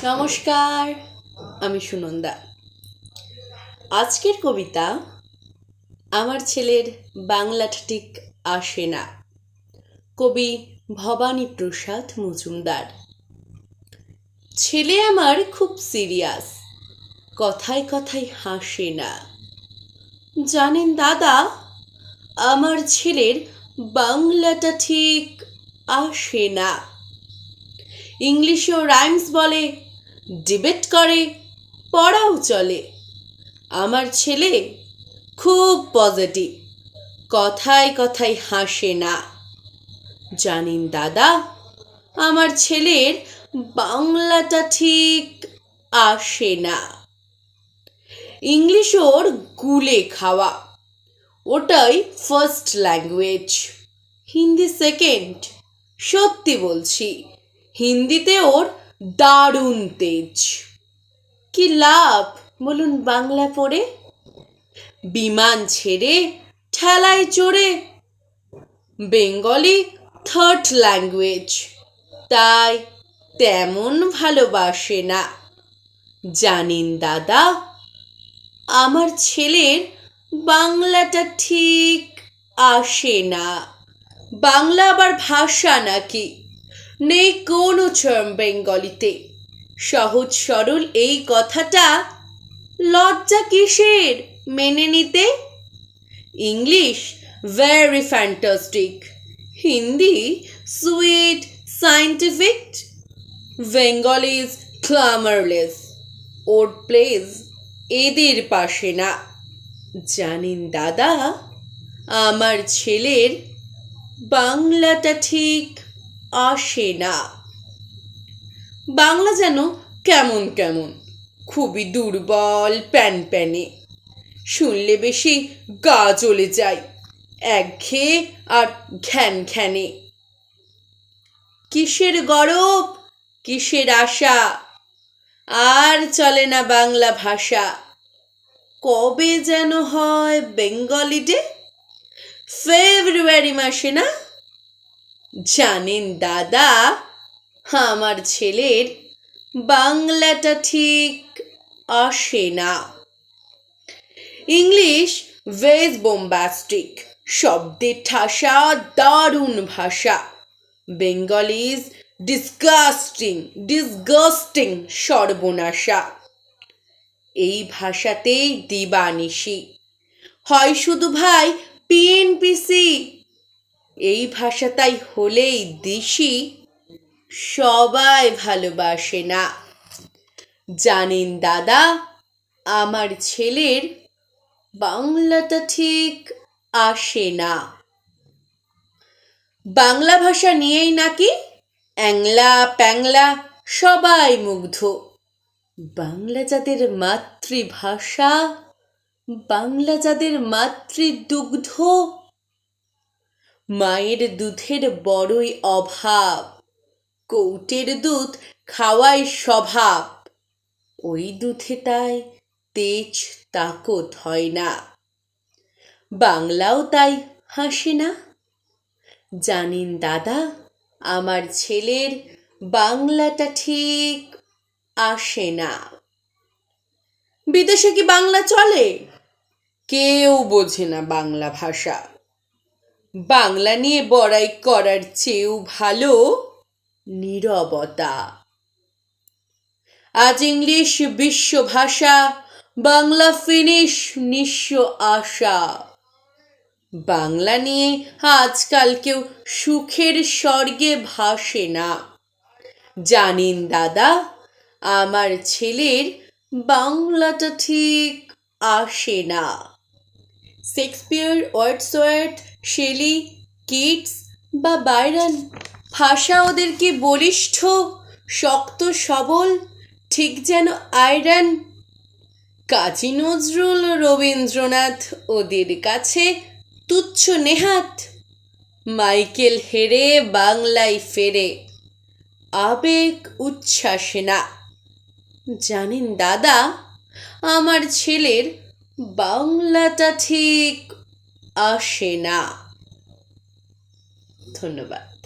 নমস্কার, আমি সুনন্দা। আজকের কবিতা আমার ছেলের বাংলাটা ঠিক আসে না। কবি ভবানীপ্রসাদ মজুমদার। ছেলে আমার খুব সিরিয়াস, কথায় কথায় হাসে না। জানেন দাদা, আমার ছেলের বাংলাটা ঠিক আসে না। ইংলিশেও রাইমস বলে, ডিবেট করে, পড়াও চলে। আমার ছেলে খুব পজিটিভ, কথায় কথায় হাসে না। জানেন দাদা, আমার ছেলের বাংলাটা ঠিক আসে না। ইংলিশ ওর গুলে খাওয়া, ওটাই ফার্স্ট ল্যাঙ্গুয়েজ। হিন্দি সেকেন্ড। সত্যি বলছি, হিন্দিতে ওর দারুণ তেজ। কি লাভ বলুন বাংলা পড়ে? বিমান ছেড়ে ঠেলায় চড়ে। বেঙ্গলি থার্ড ল্যাঙ্গুয়েজ, তাই তেমন ভালোবাসে না। জানেন দাদা, আমার ছেলের বাংলাটা ঠিক আসে না। বাংলা আবার ভাষা নাকি? নেই কোনো টার্ম বেঙ্গলিতে। সহজ সরল এই কথাটা লজ্জা কিসের মেনে নিতে? English very fantastic, Hindi sweet scientific, Bengali is glamourless, ওর প্লেস এদের পাশে না। জানেন দাদা, আমার ছেলের বাংলাটা ঠিক আসে না। বাংলা যেন কেমন কেমন, খুবই দুর্বল প্যানপ্যানে। শুনলে বেশি গা জ্বলে যায়, একঘেয়ে আর ঘ্যান ঘ্যানে। কিসের গরব, কিসের আশা, আর চলে না বাংলা ভাষা। কবে যেন হয় বেঙ্গলি ডে, ফেব্রুয়ারি মাসে না? জানেন দাদা, আমার ছেলের বাংলাটা ঠিক আসে না। ইংলিশ ভেজ বোম্বাস্টিক, শব্দে ঠাসা দারুণ ভাষা। বেঙ্গলি ইজ ডিসগাস্টিং সর্বনাশা। এই ভাষাতেই দিবানিশি হয় শুধু ভাই পিএনপিসি। এই ভাষাটাই হলেই দিশি, সবাই ভালোবাসে না। জানেন দাদা, আমার ছেলের বাংলাটা ঠিক আসে না। বাংলা ভাষা নিয়েই নাকি অ্যাংলা প্যাংলা সবাই মুগ্ধ। বাংলা যাদের মাতৃভাষা, বাংলা যাদের মাতৃদুগ্ধ। মায়ের দুধের বড়ই অভাব, কৌটের দুধ খাওয়াই স্বভাব। ওই দুধে তাই তেজ তাকত হয় না। বাংলাও তাই হাসে না। জানেন দাদা, আমার ছেলের বাংলাটা ঠিক আসে না। বিদেশে কি বাংলা চলে? কেউ বোঝে না বাংলা ভাষা। বাংলা নিয়ে বড়াই করার চেয়েও ভালো নীরবতা। আজ ইংলিশ বিশ্ব ভাষা, বাংলা ফিনিশ নিঃস্ব আশা। বাংলা নিয়ে আজকাল কেউ সুখের স্বর্গে ভাসে না। জানেন দাদা, আমার ছেলের বাংলাটা ঠিক আসে না। শেক্সপিয়ার, ওয়ার্ডসওয়ার্থ, শেলি, কিটস বা বাইরন, ভাষা ওদের কি বলিষ্ঠ, শক্ত সবল, ঠিক যেন আয়রন। কাজী নজরুল, রবীন্দ্রনাথ ওদের কাছে তুচ্ছ নেহাত। মাইকেল হেরে বাংলায় ফেরে, আবেগ উচ্ছ্বাসে না। জানেন দাদা, আমার ছেলের বাংলাটা ঠিক আসে না। ধন্যবাদ।